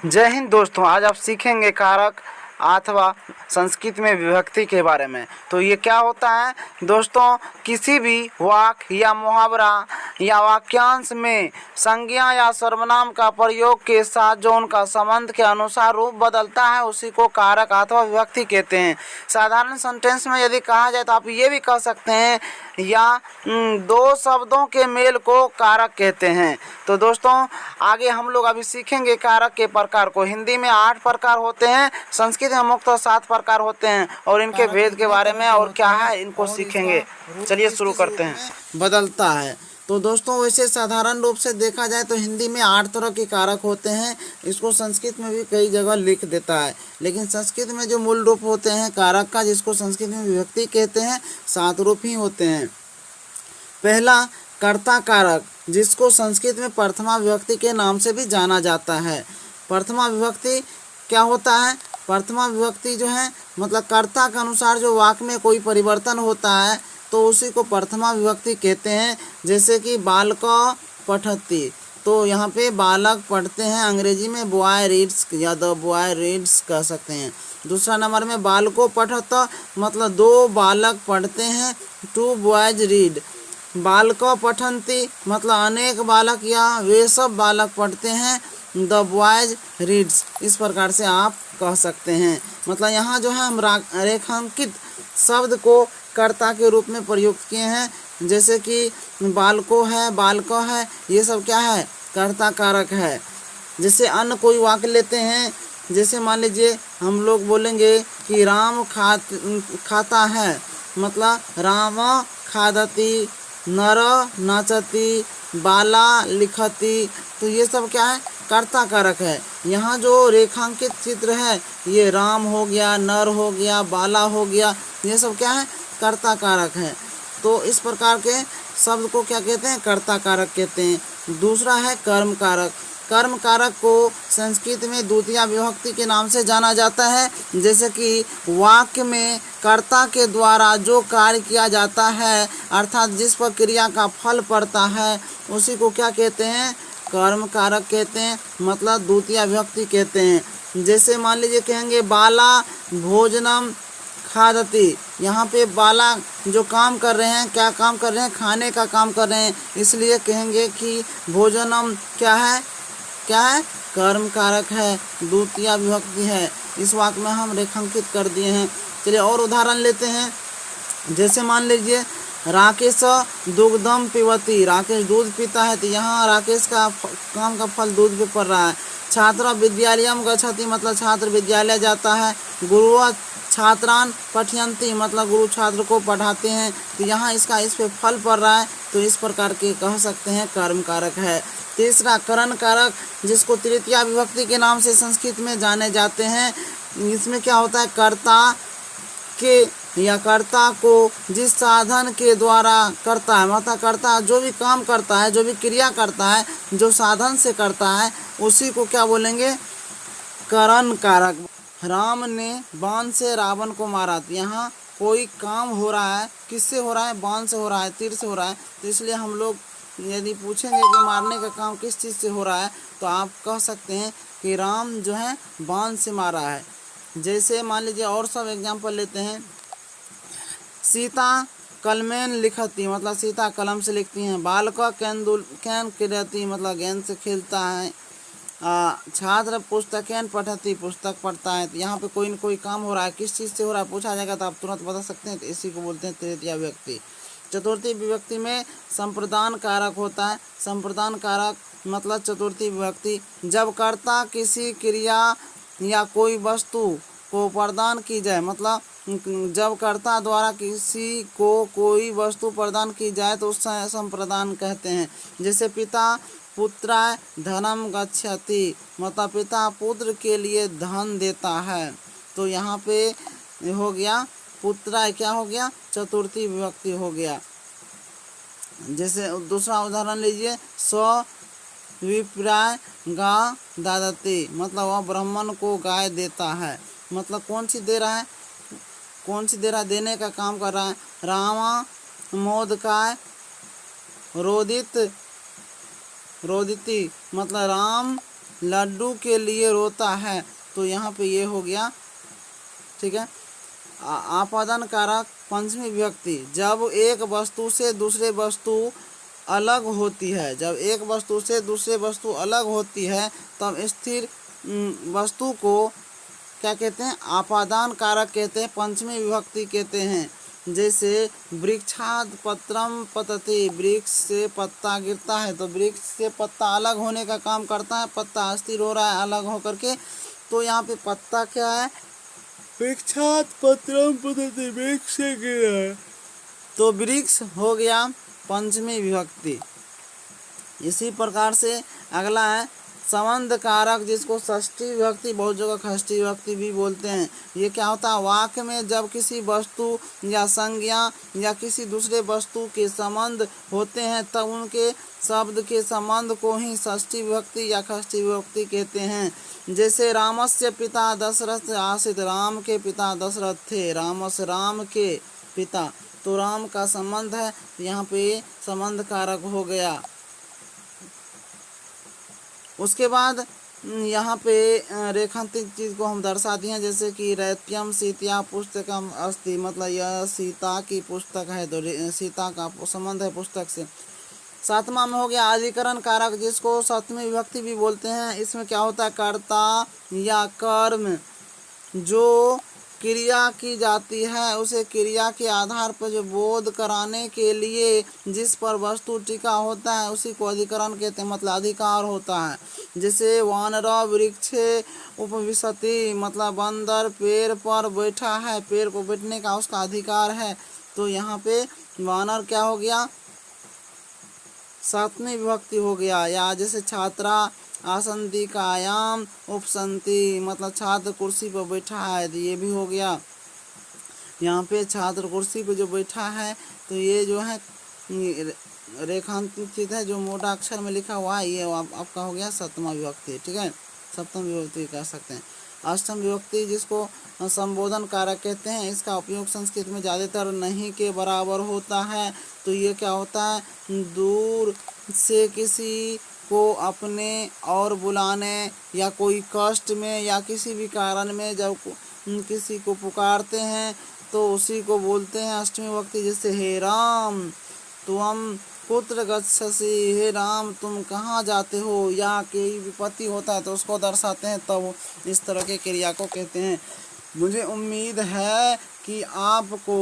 जय हिंद दोस्तों। आज आप सीखेंगे कारक अथवा संस्कृत में विभक्ति के बारे में। तो ये क्या होता है दोस्तों, किसी भी वाक्य या मुहावरा या वाक्यांश में संज्ञा या सर्वनाम का प्रयोग के साथ जो उनका संबंध के अनुसार रूप बदलता है उसी को कारक अथवा विभक्ति कहते हैं। साधारण सेंटेंस में यदि कहा जाए तो आप ये भी कह सकते हैं या दो शब्दों के मेल को कारक कहते हैं। तो दोस्तों आगे हम लोग अभी सीखेंगे कारक के प्रकार को। हिंदी में 8 प्रकार होते हैं, संस्कृत में मुख्यतः 7 प्रकार होते हैं और इनके भेद के बारे में और क्या है इनको सीखेंगे। चलिए शुरू करते हैं। बदलता है तो दोस्तों वैसे साधारण रूप से देखा जाए तो हिंदी में 8 तरह के कारक होते हैं। इसको संस्कृत में भी कई जगह लिख देता है, लेकिन संस्कृत में जो मूल रूप होते हैं कारक का, जिसको संस्कृत में विभक्ति कहते हैं, 7 रूप ही होते हैं। पहला कर्ता कारक, जिसको संस्कृत में प्रथमा विभक्ति के नाम से भी जाना जाता है। प्रथमा विभक्ति क्या होता है? प्रथमा विभक्ति जो है मतलब कर्ता के अनुसार जो वाक्य में कोई परिवर्तन होता है तो उसी को प्रथमा विभक्ति कहते हैं। जैसे कि बालक पठती, तो यहाँ पे बालक पढ़ते हैं, अंग्रेजी में बॉय रीड्स या द बॉय रीड्स कह सकते हैं। दूसरा नंबर में बालको पठत, मतलब 2 बालक पढ़ते हैं, 2 बॉयज रीड। बालक पठन्ति मतलब अनेक बालक या वे सब बालक पढ़ते हैं, द बॉयज रीड्स। इस प्रकार से आप कह सकते हैं। मतलब यहाँ जो है हम रेखांकित शब्द को कर्ता के रूप में प्रयुक्त किए हैं। जैसे कि बालको है, बालक है, ये सब क्या है? कर्ता कारक है। जैसे अन्य कोई वाक्य लेते हैं, जैसे मान लीजिए हम लोग बोलेंगे कि राम खाता है, मतलब राम खादती, नर नाचती, बाला लिखती, तो ये सब क्या है? कर्ता कारक है। यहाँ जो रेखांकित चित्र है ये राम हो गया, नर हो गया, बाला हो गया, ये सब क्या है? कर्ता कारक है। तो इस प्रकार के शब्द को क्या कहते हैं? कर्ता कारक कहते हैं। दूसरा है कर्म कारक। कर्म कारक को संस्कृत में द्वितीया विभक्ति के नाम से जाना जाता है। जैसे कि वाक्य में कर्ता के द्वारा जो कार्य किया जाता है अर्थात जिस पर क्रिया का फल पड़ता है उसी को क्या कहते हैं? कर्म कारक कहते हैं, मतलब द्वितीया विभक्ति कहते हैं। जैसे मान लीजिए कहेंगे बाला भोजनम खादती, यहाँ पे बाला जो काम कर रहे हैं, क्या काम कर रहे हैं? खाने का काम कर रहे हैं, इसलिए कहेंगे कि भोजनम क्या है? क्या है? कर्म कारक है, द्वितीया विभक्ति है। इस वाक्य में हम रेखांकित कर दिए हैं। चलिए और उदाहरण लेते हैं। जैसे मान लीजिए राकेश दुग्धम पिबती, राकेश दूध पीता है, तो यहाँ राकेश का काम का फल दूध पे पड़ रहा है। छात्र विद्यालयम गच्छति, मतलब छात्र विद्यालय जाता है। गुरु छात्रान पठयन्ति, मतलब गुरु छात्र को पढ़ाते हैं, तो यहाँ इसका इस पे फल पड़ रहा है, तो इस प्रकार के कह सकते हैं कर्म कारक है। तीसरा करण कारक, जिसको तृतीया विभक्ति के नाम से संस्कृत में जाने जाते हैं। इसमें क्या होता है? कर्ता के या कर्ता को जिस साधन के द्वारा करता है, मतलब कर्ता जो भी काम करता है, जो भी क्रिया करता है, जो साधन से करता है उसी को क्या बोलेंगे? करण कारक। राम ने बाण से रावण को मारा, तो यहाँ कोई काम हो रहा है, किससे हो रहा है? बाण से हो रहा है, तीर से हो रहा है। तो इसलिए हम लोग यदि पूछेंगे कि मारने का काम किस चीज़ से हो रहा है तो आप कह सकते हैं कि राम जो है बाण से मारा है। जैसे मान लीजिए और सब एग्जाम्पल लेते हैं। सीता कलमेन लिखती, मतलब सीता कलम से लिखती हैं। बालक कैन क्रीडति, मतलब गेंद से खेलता है। छात्र पुस्तकेन पठती, पुस्तक पढ़ता है। तो यहाँ पे कोई न कोई काम हो रहा है, किस चीज़ से हो रहा है पूछा जाएगा तो आप तुरंत बता सकते हैं, तो इसी को बोलते हैं तृतीया विभक्ति। चतुर्थी विभक्ति में संप्रदान कारक होता है। संप्रदान कारक मतलब चतुर्थी विभक्ति, जब कर्ता किसी क्रिया या कोई वस्तु को प्रदान की जाए, मतलब जब कर्ता द्वारा किसी को कोई वस्तु प्रदान की जाए तो उससे संप्रदान कहते हैं। जैसे पिता पुत्राय धनम गच्छति, मतलब पिता पुत्र के लिए धन देता है। तो यहाँ पे हो गया पुत्राय, क्या हो गया? चतुर्थी विभक्ति हो गया। जैसे दूसरा उदाहरण लीजिए, स्व विप्राय गा दादती, मतलब वह ब्राह्मण को गाय देता है। मतलब कौन सी दे रहा है? कौन सी दे रहा है? देने का काम कर रहा है। रामा मोदकाय रोदित रोदिती, मतलब राम लड्डू के लिए रोता है। तो यहाँ पे ये हो गया, ठीक है। आपादन कारक पंचमी विभक्ति, जब एक वस्तु से दूसरे वस्तु अलग होती है, जब एक वस्तु से दूसरे वस्तु अलग होती है तब स्थिर वस्तु को क्या कहते हैं, आपादान कारक कहते हैं, पंचमी विभक्ति कहते हैं। जैसे वृक्षाद पत्रम पतति, वृक्ष से पत्ता गिरता है, तो वृक्ष से पत्ता अलग होने का काम करता है, पत्ता अस्थिर हो रहा है अलग होकर के। तो यहाँ पे पत्ता क्या है, वृक्षाद पत्रम पतति, वृक्ष से गिरा है, तो वृक्ष हो गया पंचमी विभक्ति। इसी प्रकार से अगला है संबंध कारक, जिसको षष्ठी विभक्ति, बहुत जगह षष्ठी विभक्ति भी बोलते हैं। ये क्या होता है, वाक्य में जब किसी वस्तु या संज्ञा या किसी दूसरे वस्तु के संबंध होते हैं तब उनके शब्द के संबंध को ही षष्ठी विभक्ति या षष्ठी विभक्ति कहते हैं। जैसे रामस्य पिता दशरथ आसीत, राम के पिता दशरथ थे, रामस राम के पिता, तो राम का संबंध है, यहाँ पे संबंध कारक हो गया। उसके बाद यहाँ पे रेखांकित चीज़ को हम दर्शा दिए हैं, जैसे कि रैत्यम सीता पुस्तकम अस्ति, मतलब यह सीता की पुस्तक है, तो सीता का संबंध है पुस्तक से। सातवां में हो गया अधिकरण कारक, जिसको सप्तमी विभक्ति भी बोलते हैं। इसमें क्या होता है, कर्ता या कर्म जो क्रिया की जाती है उसे क्रिया के आधार पर जो बोध कराने के लिए जिस पर वस्तु टिका होता है उसी को अधिकरण कहते हैं, मतलब अधिकार होता है। जैसे वानर वृक्षे उपविशति, मतलब बंदर पेड़ पर बैठा है, पेड़ पर बैठने का उसका अधिकार है। तो यहाँ पे वानर क्या हो गया, सातवीं विभक्ति हो गया। या जैसे छात्रा आसंदिकायाम उपसंति, मतलब छात्र कुर्सी पर बैठा है, तो ये भी हो गया। यहाँ पे छात्र कुर्सी पर जो बैठा है, तो ये जो है रेखांकित है, जो मोटा अक्षर में लिखा हुआ है, ये आपका हो गया सप्तमा विभक्ति, ठीक है, सप्तम विभक्ति कह सकते हैं। अष्टम विभक्ति, जिसको संबोधन कारक कहते हैं, इसका उपयोग संस्कृत में ज़्यादातर नहीं के बराबर होता है। तो ये क्या होता है, दूर से किसी को अपने और बुलाने या कोई कष्ट में या किसी भी कारण में जब किसी को पुकारते हैं तो उसी को बोलते हैं अष्टमी विभक्ति। जैसे हे राम तुम कुत्र गच्छसि, हे राम तुम कहाँ जाते हो, या कोई विपत्ति होता है तो उसको दर्शाते हैं, तब इस तरह के क्रिया को कहते हैं। मुझे उम्मीद है कि आपको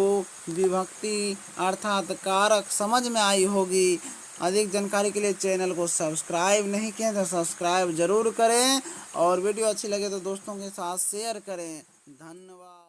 विभक्ति अर्थात कारक समझ में आई होगी। अधिक जानकारी के लिए चैनल को सब्सक्राइब नहीं किया तो सब्सक्राइब जरूर करें, और वीडियो अच्छी लगे तो दोस्तों के साथ शेयर करें। धन्यवाद।